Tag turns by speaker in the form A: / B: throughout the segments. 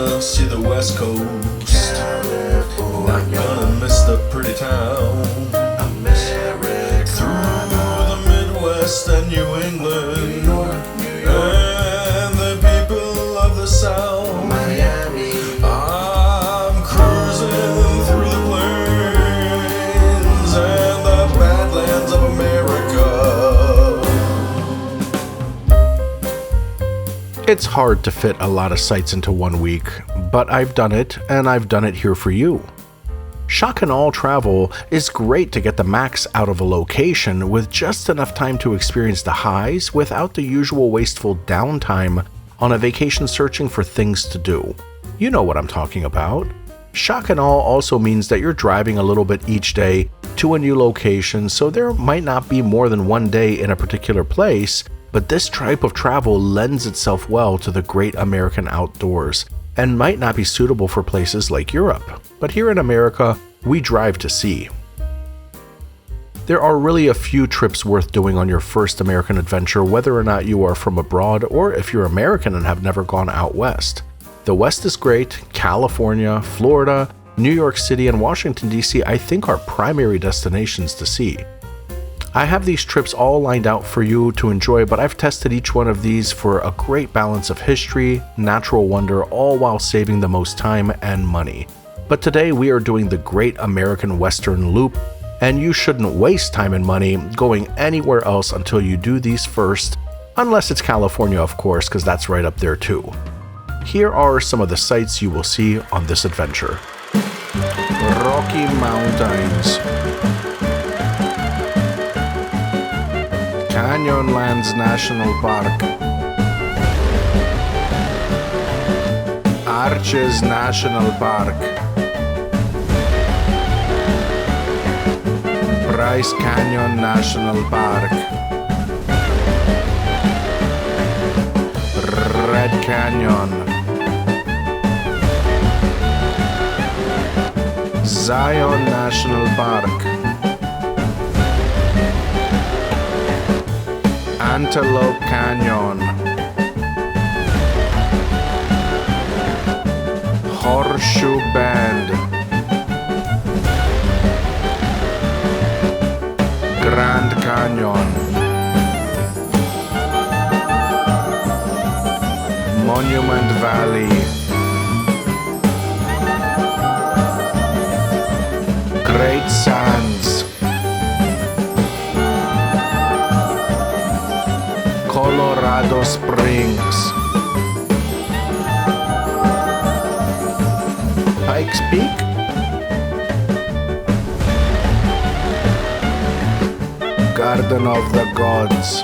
A: gonna see the West Coast. Not gonna miss the pretty town. Through the Midwest and New England, and the people of the South. I'm cruising through the plains and the badlands of America.
B: It's hard to fit a lot of sites into 1 week, but I've done it, and I've done it here for you. Shock and All travel is great to get the max out of a location with just enough time to experience the highs without the usual wasteful downtime on a vacation searching for things to do. You know what I'm talking about. Shock and All also means that you're driving a little bit each day to a new location, so there might not be more than one day in a particular place, but this type of travel lends itself well to the great American outdoors and might not be suitable for places like Europe. But here in America, we drive to see. There are really a few trips worth doing on your first American adventure, whether or not you are from abroad or if you're American and have never gone out west. The West is great. California, Florida, New York City, and Washington, D.C. I think are primary destinations to see. I have these trips all lined out for you to enjoy, but I've tested each one of these for a great balance of history, natural wonder, all while saving the most time and money. But today we are doing the Great American Western Loop, and you shouldn't waste time and money going anywhere else until you do these first, unless it's California, of course, because that's right up there too. Here are some of the sights you will see on this adventure. Rocky Mountains, Canyonlands National Park, Arches National Park, Bryce Canyon National Park, Red Canyon, Zion National Park, Antelope Canyon, Horseshoe Bend, Grand Canyon, Monument Valley, Great Sands, Colorado Springs, Pikes Peak, Garden of the Gods,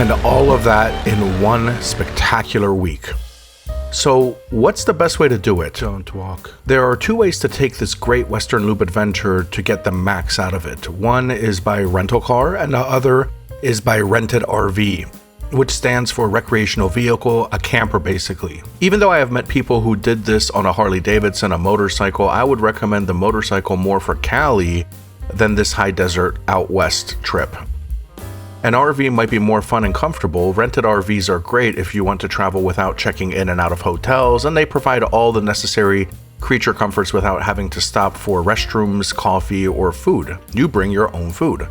B: and all of that in one spectacular week. So, what's the best way to do it? Don't walk. There are two ways to take this great Western Loop adventure to get the max out of it. One is by rental car, and the other is by rented RV, which stands for recreational vehicle, a camper basically. Even though I have met people who did this on a Harley Davidson, a motorcycle, I would recommend the motorcycle more for Cali than this high desert out west trip. An RV might be more fun and comfortable. Rented RVs are great if you want to travel without checking in and out of hotels, and they provide all the necessary creature comforts without having to stop for restrooms, coffee, or food. You bring your own food.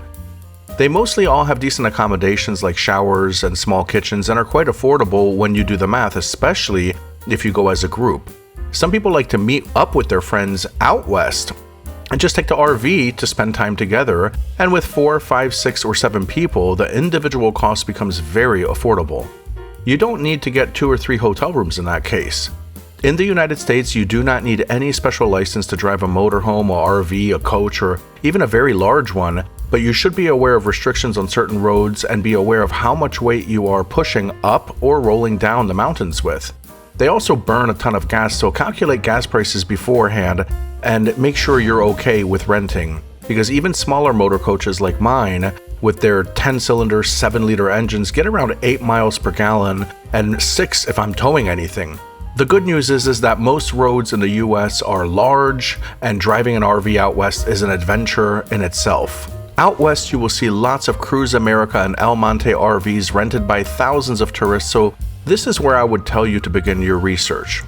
B: They mostly all have decent accommodations like showers and small kitchens and are quite affordable when you do the math, especially if you go as a group. Some people like to meet up with their friends out west and just take the RV to spend time together, and with 4, 5, 6, or 7 people, the individual cost becomes very affordable. You don't need to get 2 or 3 hotel rooms in that case. In the United States, you do not need any special license to drive a motorhome, a RV, a coach, or even a very large one, but you should be aware of restrictions on certain roads and be aware of how much weight you are pushing up or rolling down the mountains with. They also burn a ton of gas, so calculate gas prices beforehand and make sure you're okay with renting, because even smaller motor coaches like mine with their 10-cylinder 7-liter engines get around 8 miles per gallon and 6 if I'm towing anything. The good news is that most roads in the US are large, and driving an RV out west is an adventure in itself. Out west, you will see lots of Cruise America and El Monte RVs rented by thousands of tourists, so This is where I would tell you to begin your research.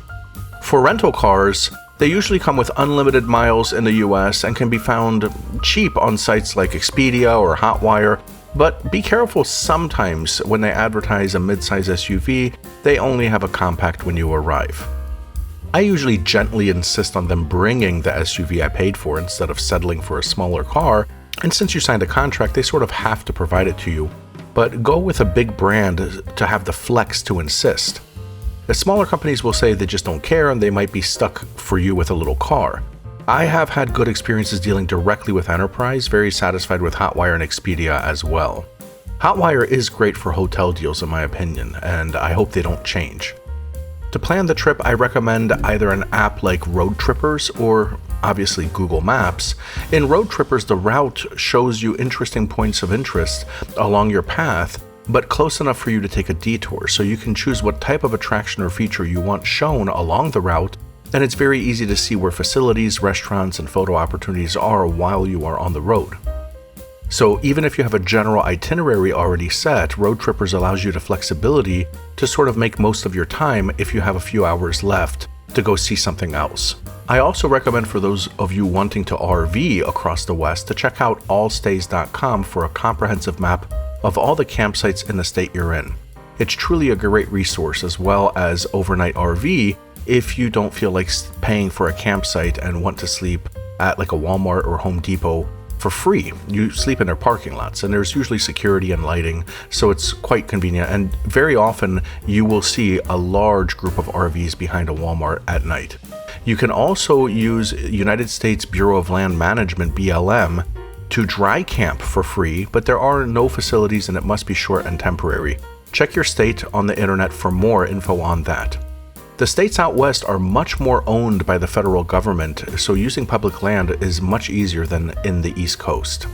B: For rental cars, they usually come with unlimited miles in the US and can be found cheap on sites like Expedia or Hotwire, but be careful sometimes when they advertise a midsize SUV, they only have a compact when you arrive. I usually gently insist on them bringing the SUV I paid for instead of settling for a smaller car, and since you signed a contract, they sort of have to provide it to you. But go with a big brand to have the flex to insist. The smaller companies will say they just don't care and they might be stuck for you with a little car. I have had good experiences dealing directly with Enterprise, very satisfied with Hotwire and Expedia as well. Hotwire is great for hotel deals in my opinion, and I hope they don't change. To plan the trip, I recommend either an app like Road Trippers or obviously Google Maps. In Road Trippers, the route shows you interesting points of interest along your path, but close enough for you to take a detour, so you can choose what type of attraction or feature you want shown along the route, and it's very easy to see where facilities, restaurants, and photo opportunities are while you are on the road. So even if you have a general itinerary already set, Road Trippers allows you the flexibility to sort of make most of your time if you have a few hours left to go see something else. I also recommend for those of you wanting to RV across the West to check out allstays.com for a comprehensive map of all the campsites in the state you're in. It's truly a great resource, as well as overnight RV if you don't feel like paying for a campsite and want to sleep at like a Walmart or Home Depot for free. You sleep in their parking lots, and there's usually security and lighting, so it's quite convenient, and very often you will see a large group of RVs behind a Walmart at night. You can also use United States Bureau of Land Management, BLM, to dry camp for free, but there are no facilities and it must be short and temporary. Check your state on the internet for more info on that. The states out west are much more owned by the federal government, so using public land is much easier than in the East Coast.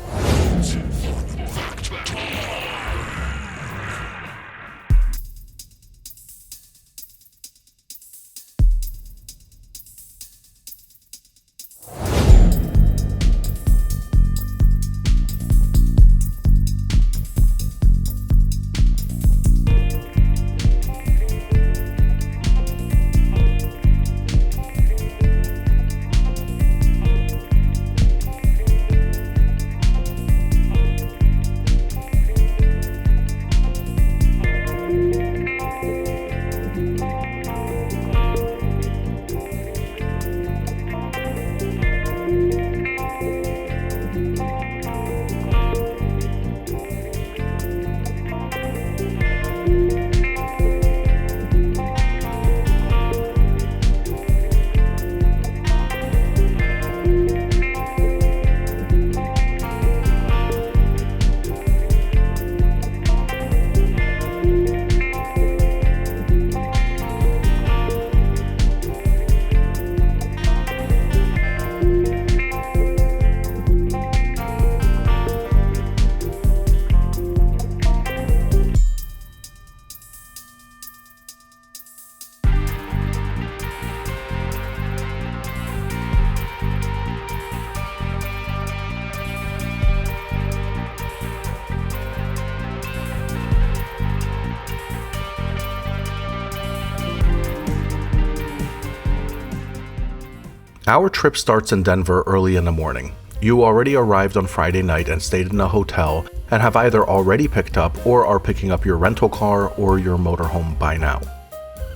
B: Our trip starts in Denver early in the morning. You already arrived on Friday night and stayed in a hotel and have either already picked up or are picking up your rental car or your motorhome by now.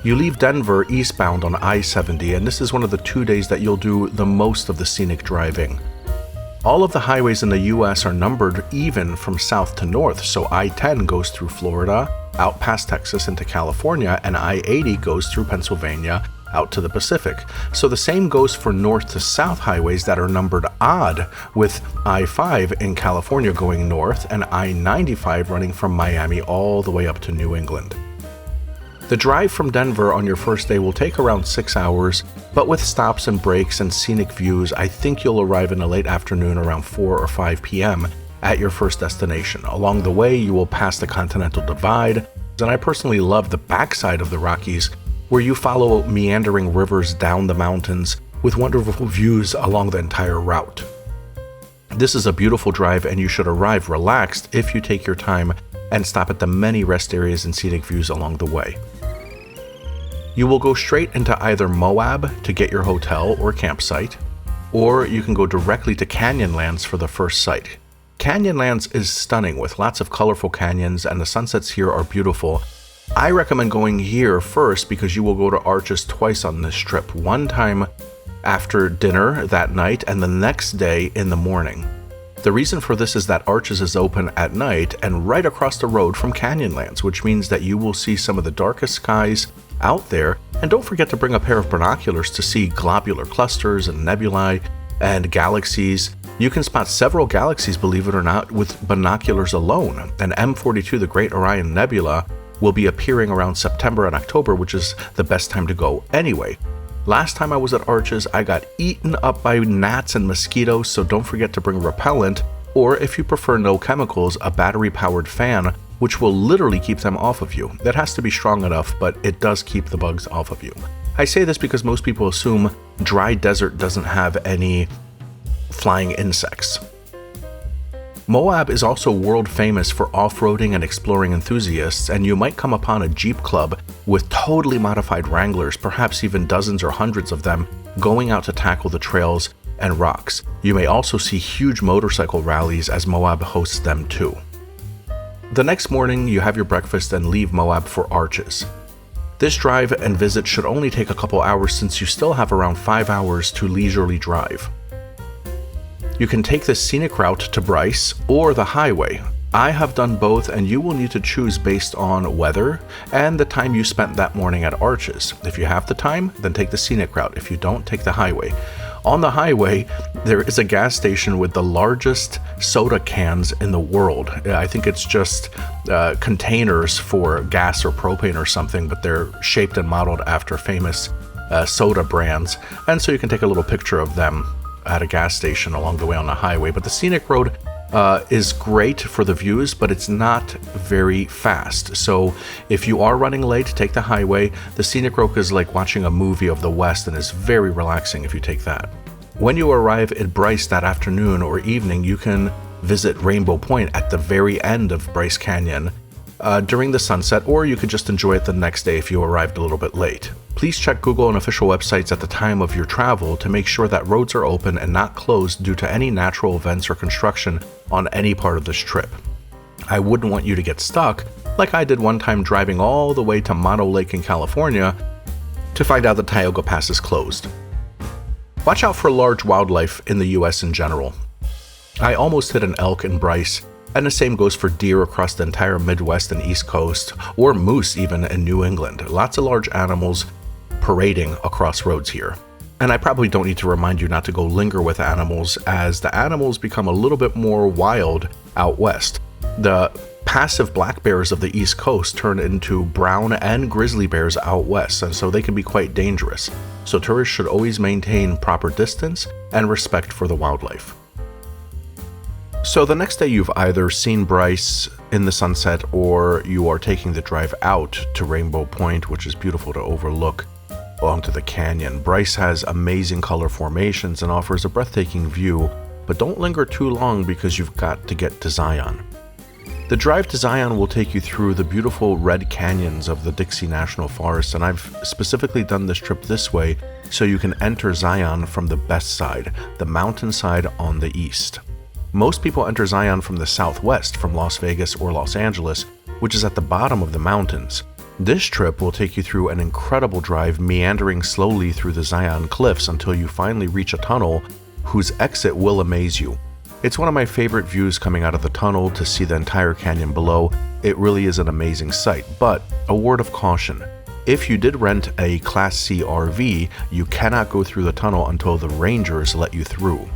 B: You leave Denver eastbound on I-70, and this is one of the 2 days that you'll do the most of the scenic driving. All of the highways in the US are numbered even from south to north, so I-10 goes through Florida, out past Texas into California, and I-80 goes through Pennsylvania, out to the Pacific. So the same goes for north to south highways that are numbered odd, with I-5 in California going north and I-95 running from Miami all the way up to New England. The drive from Denver on your first day will take around 6 hours, but with stops and breaks and scenic views, I think you'll arrive in the late afternoon around 4 or 5 p.m. at your first destination. Along the way, you will pass the Continental Divide, and I personally love the backside of the Rockies, where you follow meandering rivers down the mountains with wonderful views along the entire route. This is a beautiful drive, and you should arrive relaxed if you take your time and stop at the many rest areas and scenic views along the way. You will go straight into either Moab to get your hotel or campsite, or you can go directly to Canyonlands for the first site. Canyonlands is stunning with lots of colorful canyons, and the sunsets here are beautiful. I recommend going here first because you will go to Arches twice on this trip, one time after dinner that night and the next day in the morning. The reason for this is that Arches is open at night and right across the road from Canyonlands, which means that you will see some of the darkest skies out there. And don't forget to bring a pair of binoculars to see globular clusters and nebulae and galaxies. You can spot several galaxies, believe it or not, with binoculars alone. And M42, the Great Orion Nebula, will be appearing around September and October, which is the best time to go anyway. Last time I was at Arches, I got eaten up by gnats and mosquitoes, so don't forget to bring repellent, or if you prefer no chemicals, a battery-powered fan, which will literally keep them off of you. That has to be strong enough, but it does keep the bugs off of you. I say this because most people assume dry desert doesn't have any flying insects. Moab is also world famous for off-roading and exploring enthusiasts, and you might come upon a Jeep club with totally modified Wranglers, perhaps even dozens or hundreds of them, going out to tackle the trails and rocks. You may also see huge motorcycle rallies as Moab hosts them too. The next morning, you have your breakfast and leave Moab for Arches. This drive and visit should only take a couple hours since you still have around 5 hours to leisurely drive. You can take the scenic route to Bryce or the highway. I have done both, and you will need to choose based on weather and the time you spent that morning at Arches. If you have the time, then take the scenic route. If you don't, take the highway. On the highway, there is a gas station with the largest soda cans in the world. I think it's just containers for gas or propane or something, but they're shaped and modeled after famous soda brands. And so you can take a little picture of them at a gas station along the way on the highway. But the scenic road is great for the views, but it's not very fast. So if you are running late, take the highway. The scenic road is like watching a movie of the West and is very relaxing if you take that. When you arrive at Bryce that afternoon or evening, you can visit Rainbow Point at the very end of Bryce Canyon during the sunset, or you could just enjoy it the next day if you arrived a little bit late. Please check Google and official websites at the time of your travel to make sure that roads are open and not closed due to any natural events or construction on any part of this trip. I wouldn't want you to get stuck, like I did one time driving all the way to Mono Lake in California to find out the Tioga Pass is closed. Watch out for large wildlife in the US in general. I almost hit an elk in Bryce, and the same goes for deer across the entire Midwest and East Coast, or moose even in New England. Lots of large animals parading across roads here. And I probably don't need to remind you not to go linger with animals, as the animals become a little bit more wild out west. The passive black bears of the East Coast turn into brown and grizzly bears out west, and so they can be quite dangerous. So tourists should always maintain proper distance and respect for the wildlife. So the next day you've either seen Bryce in the sunset, or you are taking the drive out to Rainbow Point, which is beautiful to overlook onto the canyon. Bryce has amazing color formations and offers a breathtaking view, but don't linger too long because you've got to get to Zion. The drive to Zion will take you through the beautiful red canyons of the Dixie National Forest, and I've specifically done this trip this way so you can enter Zion from the best side, the mountainside on the east. Most people enter Zion from the southwest, from Las Vegas or Los Angeles, which is at the bottom of the mountains. This trip will take you through an incredible drive, meandering slowly through the Zion cliffs until you finally reach a tunnel whose exit will amaze you. It's one of my favorite views coming out of the tunnel to see the entire canyon below. It really is an amazing sight, but a word of caution. If you did rent a Class C RV, you cannot go through the tunnel until the rangers let you through.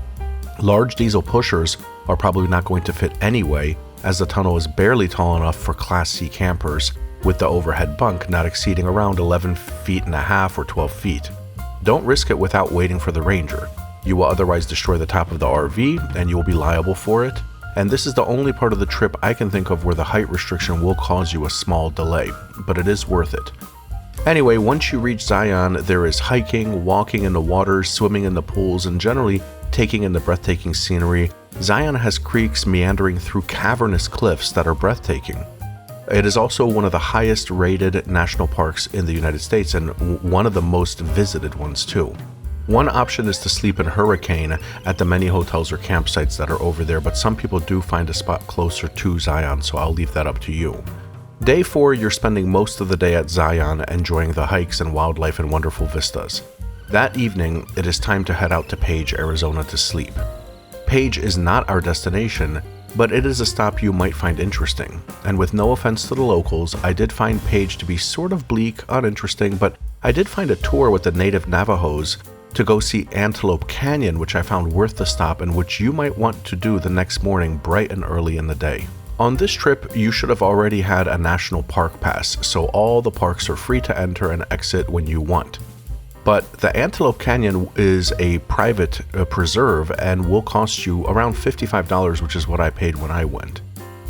B: Large diesel pushers are probably not going to fit anyway, as the tunnel is barely tall enough for Class C campers, with the overhead bunk not exceeding around 11.5 feet or 12 feet. Don't risk it without waiting for the ranger. You will otherwise destroy the top of the RV, and you will be liable for it. And this is the only part of the trip I can think of where the height restriction will cause you a small delay, but it is worth it. Anyway, once you reach Zion, there is hiking, walking in the waters, swimming in the pools, and generally taking in the breathtaking scenery. Zion has creeks meandering through cavernous cliffs that are breathtaking. It is also one of the highest rated national parks in the United States and one of the most visited ones too. One option is to sleep in Hurricane at the many hotels or campsites that are over there, but some people do find a spot closer to Zion, so I'll leave that up to you. Day 4, you're spending most of the day at Zion enjoying the hikes and wildlife and wonderful vistas. That evening, it is time to head out to Page, Arizona to sleep. Page is not our destination, but it is a stop you might find interesting. And with no offense to the locals, I did find Page to be sort of bleak, uninteresting, but I did find a tour with the native Navajos to go see Antelope Canyon, which I found worth the stop and which you might want to do the next morning bright and early in the day. On this trip, you should have already had a national park pass, so all the parks are free to enter and exit when you want. But the Antelope Canyon is a private preserve and will cost you around $55, which is what I paid when I went.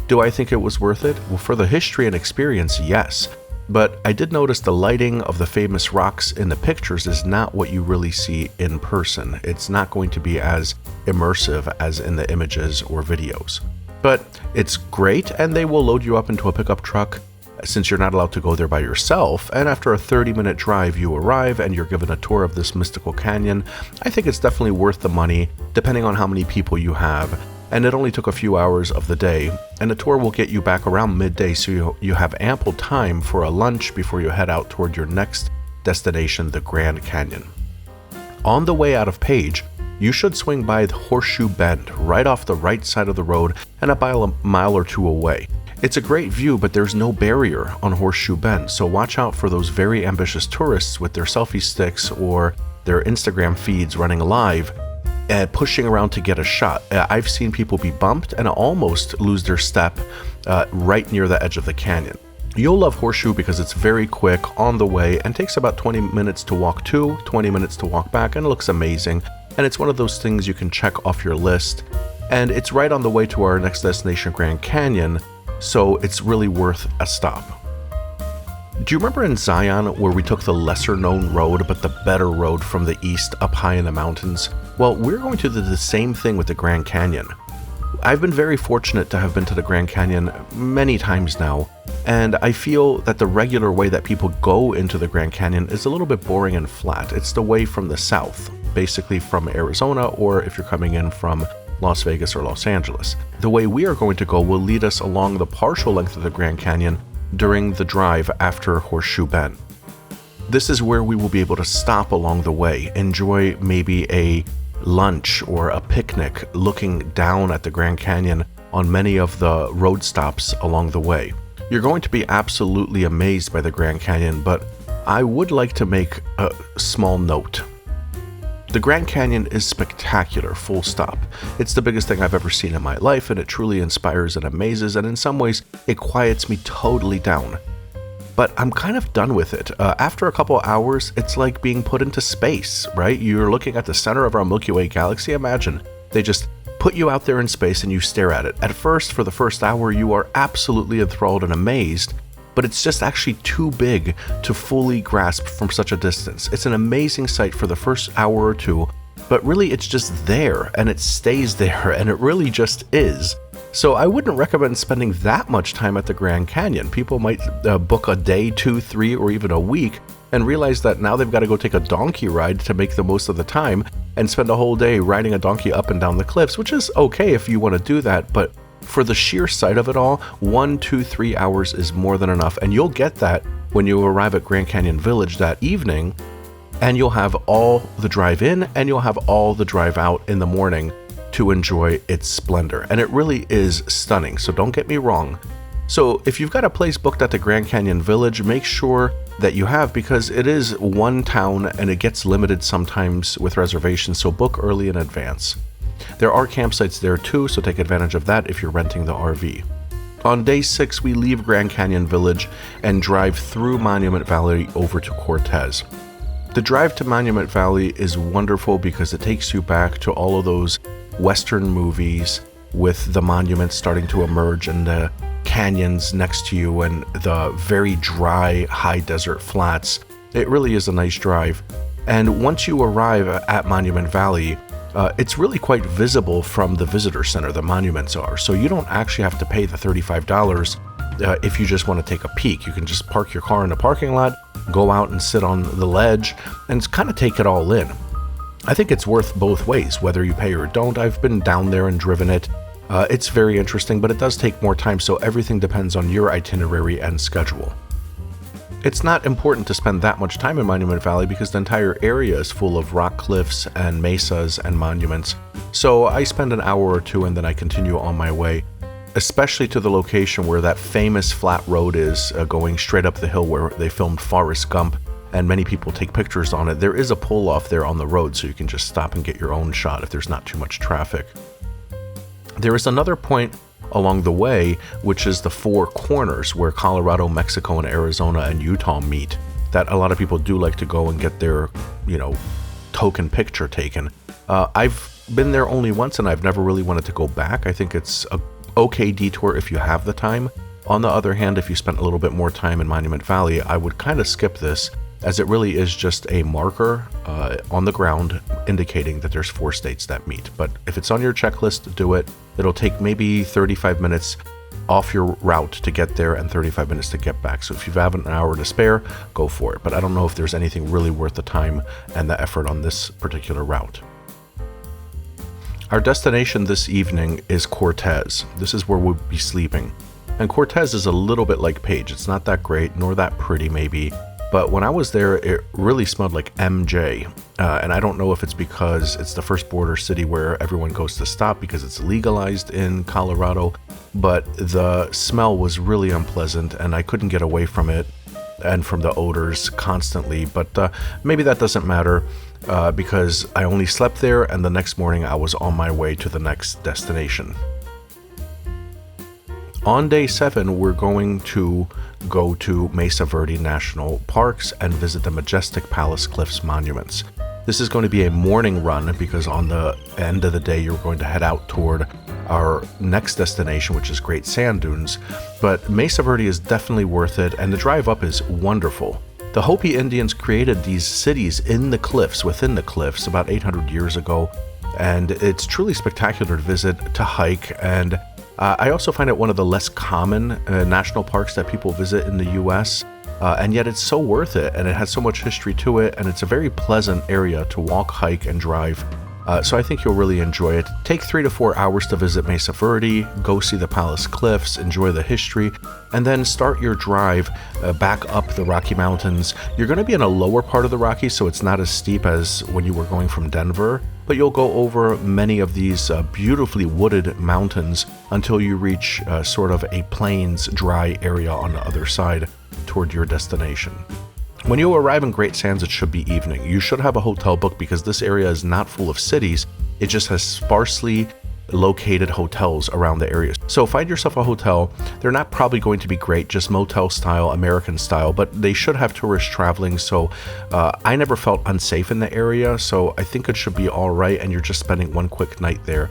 B: Do I think it was worth it? Well, for the history and experience, yes. But I did notice the lighting of the famous rocks in the pictures is not what you really see in person. It's not going to be as immersive as in the images or videos. But it's great, and they will load you up into a pickup truck since you're not allowed to go there by yourself, and after a 30-minute drive you arrive and you're given a tour of this mystical canyon. I think it's definitely worth the money, depending on how many people you have, and it only took a few hours of the day, and the tour will get you back around midday, so you have ample time for a lunch before you head out toward your next destination, the Grand Canyon. On the way out of Page, you should swing by the Horseshoe Bend, right off the right side of the road and about a mile or two away. It's a great view, but there's no barrier on Horseshoe Bend, so watch out for those very ambitious tourists with their selfie sticks or their Instagram feeds running live and pushing around to get a shot. I've seen people be bumped and almost lose their step right near the edge of the canyon. You'll love Horseshoe because it's very quick on the way and takes about 20 minutes to walk to, 20 minutes to walk back, and it looks amazing. And it's one of those things you can check off your list. And it's right on the way to our next destination, Grand Canyon, so it's really worth a stop. Do you remember in Zion where we took the lesser known road but the better road from the east up high in the mountains? Well, we're going to do the same thing with the Grand Canyon. I've been very fortunate to have been to the Grand Canyon many times now, and I feel that the regular way that people go into the Grand Canyon is a little bit boring and flat. It's the way from the south, basically from Arizona, or if you're coming in from Las Vegas or Los Angeles. The way we are going to go will lead us along the partial length of the Grand Canyon during the drive after Horseshoe Bend. This is where we will be able to stop along the way, enjoy maybe a lunch or a picnic looking down at the Grand Canyon on many of the road stops along the way. You're going to be absolutely amazed by the Grand Canyon, but I would like to make a small note. The Grand Canyon is spectacular, full stop. It's the biggest thing I've ever seen in my life, and it truly inspires and amazes, and in some ways, it quiets me totally down. But I'm kind of done with it. After a couple hours, it's like being put into space, right? You're looking at the center of our Milky Way galaxy. Imagine they just put you out there in space and you stare at it. At first, for the first hour, you are absolutely enthralled and amazed, but it's just actually too big to fully grasp from such a distance. It's an amazing sight for the first hour or two, but really it's just there and it stays there, and it really just is. So I wouldn't recommend spending that much time at the Grand Canyon. People might book a day, 2, 3, or even a week and realize that now they've got to go take a donkey ride to make the most of the time and spend a whole day riding a donkey up and down the cliffs, which is okay if you want to do that, but for the sheer sight of it all, 1, 2, 3 hours is more than enough, and you'll get that when you arrive at Grand Canyon Village that evening, and you'll have all the drive in and you'll have all the drive out in the morning to enjoy its splendor. And it really is stunning, so don't get me wrong. So if you've got a place booked at the Grand Canyon Village, make sure that you have, because it is one town and it gets limited sometimes with reservations, so book early in advance. There are campsites there too, so take advantage of that if you're renting the RV. On day 6, we leave Grand Canyon Village and drive through Monument Valley over to Cortez. The drive to Monument Valley is wonderful because it takes you back to all of those Western movies with the monuments starting to emerge and the canyons next to you and the very dry high desert flats. It really is a nice drive. And once you arrive at Monument Valley, it's really quite visible from the visitor center, the monuments are. So you don't actually have to pay the $35 if you just want to take a peek. You can just park your car in the parking lot, go out and sit on the ledge, and kind of take it all in. I think it's worth both ways, whether you pay or don't. I've been down there and driven it. It's very interesting, but it does take more time, so everything depends on your itinerary and schedule. It's not important to spend that much time in Monument Valley because the entire area is full of rock cliffs and mesas and monuments. So I spend an hour or two and then I continue on my way, especially to the location where that famous flat road is, going straight up the hill where they filmed Forrest Gump, and many people take pictures on it. There is a pull-off there on the road, so you can just stop and get your own shot if there's not too much traffic. There is another point along the way, which is the Four Corners, where Colorado, Mexico, and Arizona and Utah meet, that a lot of people do like to go and get their, token picture taken. I've been there only once, and I've never really wanted to go back. I think it's a okay detour if you have the time. On the other hand, if you spent a little bit more time in Monument Valley, I would kind of skip this, as it really is just a marker on the ground indicating that there's 4 states that meet. But if it's on your checklist, do it. It'll take maybe 35 minutes off your route to get there and 35 minutes to get back. So if you have an hour to spare, go for it. But I don't know if there's anything really worth the time and the effort on this particular route. Our destination this evening is Cortez. This is where we'll be sleeping. And Cortez is a little bit like Page. It's not that great, nor that pretty maybe. But when I was there, it really smelled like MJ. And I don't know if it's because it's the first border city where everyone goes to stop because it's legalized in Colorado. But the smell was really unpleasant and I couldn't get away from it and from the odors constantly. But maybe that doesn't matter because I only slept there and the next morning I was on my way to the next destination. On day 7, we're going to go to Mesa Verde National Parks and visit the majestic Palace Cliffs monuments. This is going to be a morning run because on the end of the day, you're going to head out toward our next destination, which is Great Sand Dunes. But Mesa Verde is definitely worth it, and the drive up is wonderful. The Hopi Indians created these cities in the cliffs, within the cliffs, about 800 years ago, and it's truly spectacular to visit, to hike, and I also find it one of the less common national parks that people visit in the U.S., and yet it's so worth it, and it has so much history to it, and it's a very pleasant area to walk, hike, and drive. So I think you'll really enjoy it. Take 3 to 4 hours to visit Mesa Verde, go see the Palace Cliffs, enjoy the history, and then start your drive back up the Rocky Mountains. You're going to be in a lower part of the Rockies, so it's not as steep as when you were going from Denver, but you'll go over many of these beautifully wooded mountains until you reach sort of a plains, dry area on the other side toward your destination. When you arrive in Great Sands, it should be evening. You should have a hotel booked because this area is not full of cities. It just has sparsely located hotels around the area. So find yourself a hotel. They're not probably going to be great, just motel style, American style, but they should have tourists traveling. So I never felt unsafe in the area. So I think it should be all right. And you're just spending one quick night there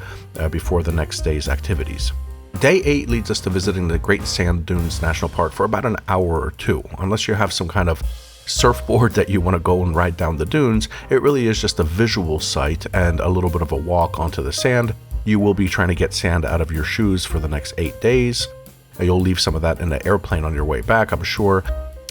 B: before the next day's activities. Day 8 leads us to visiting the Great Sand Dunes National Park for about an hour or two. Unless you have some kind of surfboard that you want to go and ride down the dunes, it really is just a visual sight and a little bit of a walk onto the sand. You will be trying to get sand out of your shoes for the next 8 days. You'll leave some of that in the airplane on your way back, I'm sure.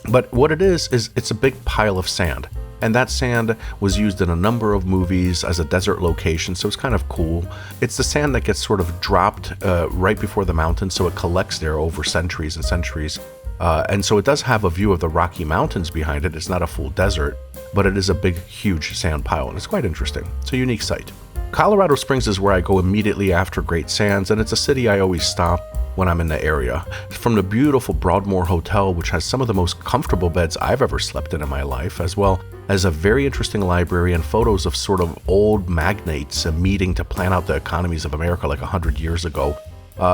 B: But what it is it's a big pile of sand. And that sand was used in a number of movies as a desert location, so it's kind of cool. It's the sand that gets sort of dropped right before the mountain, so it collects there over centuries and centuries. And so it does have a view of the Rocky Mountains behind it. It's not a full desert, but it is a big, huge sand pile, and it's quite interesting. It's a unique sight. Colorado Springs is where I go immediately after Great Sands, and it's a city I always stop when I'm in the area. From the beautiful Broadmoor Hotel, which has some of the most comfortable beds I've ever slept in my life, as well as a very interesting library and photos of sort of old magnates meeting to plan out the economies of America like 100 years ago.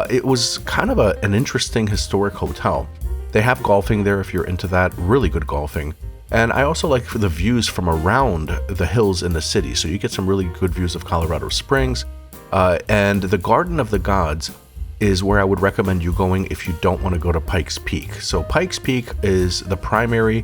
B: It was kind of an interesting historic hotel. They have golfing there if you're into that, really good golfing. And I also like the views from around the hills in the city, so you get some really good views of Colorado Springs. And the Garden of the Gods is where I would recommend you going if you don't want to go to Pikes Peak. So Pikes Peak is the primary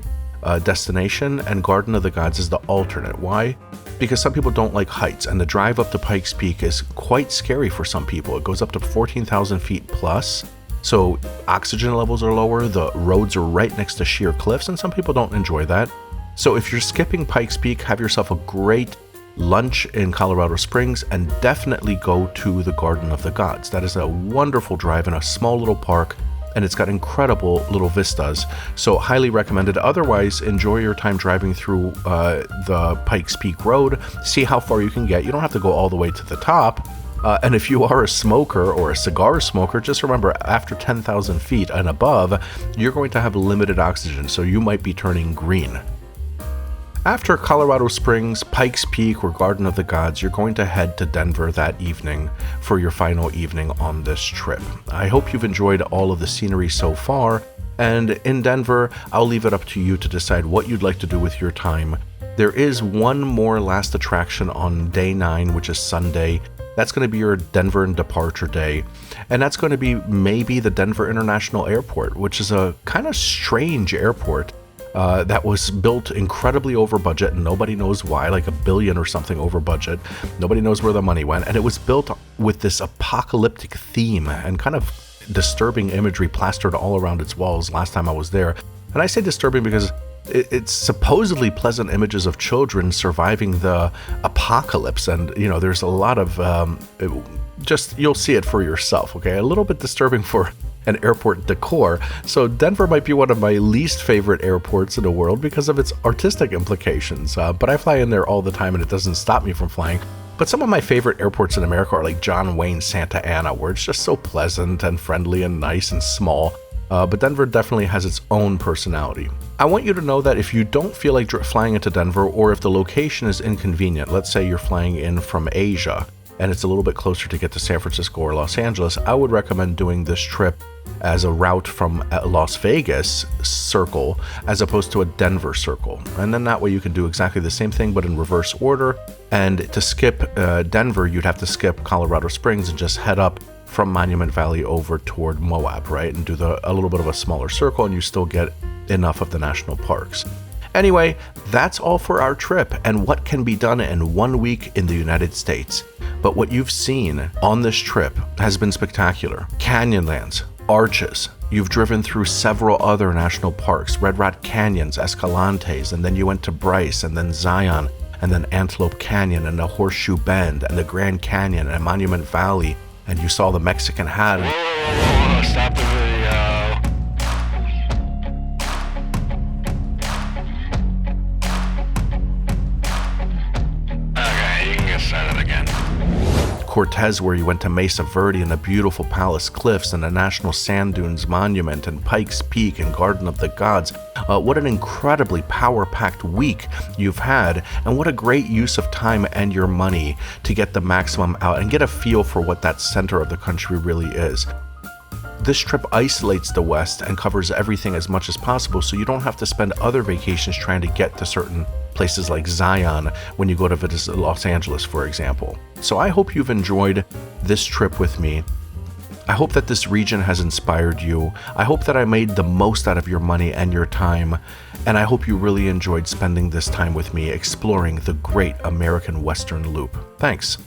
B: destination, and Garden of the Gods is the alternate. Why? Because some people don't like heights, and the drive up to Pikes Peak is quite scary for some people. It goes up to 14,000 feet plus. So oxygen levels are lower, the roads are right next to sheer cliffs, and some people don't enjoy that. So if you're skipping Pikes Peak, have yourself a great lunch in Colorado Springs, and definitely go to the Garden of the Gods. That is a wonderful drive in a small little park, and it's got incredible little vistas, so highly recommended. Otherwise, enjoy your time driving through the Pikes Peak Road, see how far you can get. You don't have to go all the way to the top, and if you are a smoker or a cigar smoker, just remember, after 10,000 feet and above, you're going to have limited oxygen, so you might be turning green. After Colorado Springs, Pikes Peak, or Garden of the Gods, you're going to head to Denver that evening for your final evening on this trip. I hope you've enjoyed all of the scenery so far, and in Denver, I'll leave it up to you to decide what you'd like to do with your time. There is one more last attraction on day 9, which is Sunday. That's going to be your Denver and departure day, and that's going to be maybe the Denver International Airport, which is a kind of strange airport. That was built incredibly over budget, and nobody knows why, like $1 billion or something over budget. Nobody knows where the money went, and it was built with this apocalyptic theme and kind of disturbing imagery plastered all around its walls last time I was there. And I say disturbing because it's supposedly pleasant images of children surviving the apocalypse, and there's a lot of you'll see it for yourself, okay? A little bit disturbing for an airport decor. So Denver might be one of my least favorite airports in the world because of its artistic implications, but I fly in there all the time and it doesn't stop me from flying. But some of my favorite airports in America are like John Wayne Santa Ana, where it's just so pleasant and friendly and nice and small. But Denver definitely has its own personality. I want you to know that if you don't feel like flying into Denver, or if the location is inconvenient, let's say you're flying in from Asia and it's a little bit closer to get to San Francisco or Los Angeles, I would recommend doing this trip as a route from Las Vegas circle as opposed to a Denver circle. And then that way you can do exactly the same thing but in reverse order. And to skip Denver, you'd have to skip Colorado Springs and just head up from Monument Valley over toward Moab, right? And do a little bit of a smaller circle, and you still get enough of the national parks. Anyway, that's all for our trip and what can be done in 1 week in the United States. But what you've seen on this trip has been spectacular. Canyonlands, arches. You've driven through several other national parks, Red Rock Canyons, Escalantes, and then you went to Bryce, and then Zion, and then Antelope Canyon, and the Horseshoe Bend, and the Grand Canyon, and Monument Valley, and you saw the Mexican Hat.
C: Stop the video. Okay, you can get started again.
B: Cortez, where you went to Mesa, Verde, and the beautiful Palace Cliffs, and the National Sand Dunes Monument, and Pikes Peak, and Garden of the Gods. What an incredibly power-packed week you've had, and what a great use of time and your money to get the maximum out and get a feel for what that center of the country really is. This trip isolates the West and covers everything as much as possible, so you don't have to spend other vacations trying to get to certain places like Zion when you go to visit Los Angeles, for example. So I hope you've enjoyed this trip with me. I hope that this region has inspired you. I hope that I made the most out of your money and your time, and I hope you really enjoyed spending this time with me exploring the great American Western Loop. Thanks.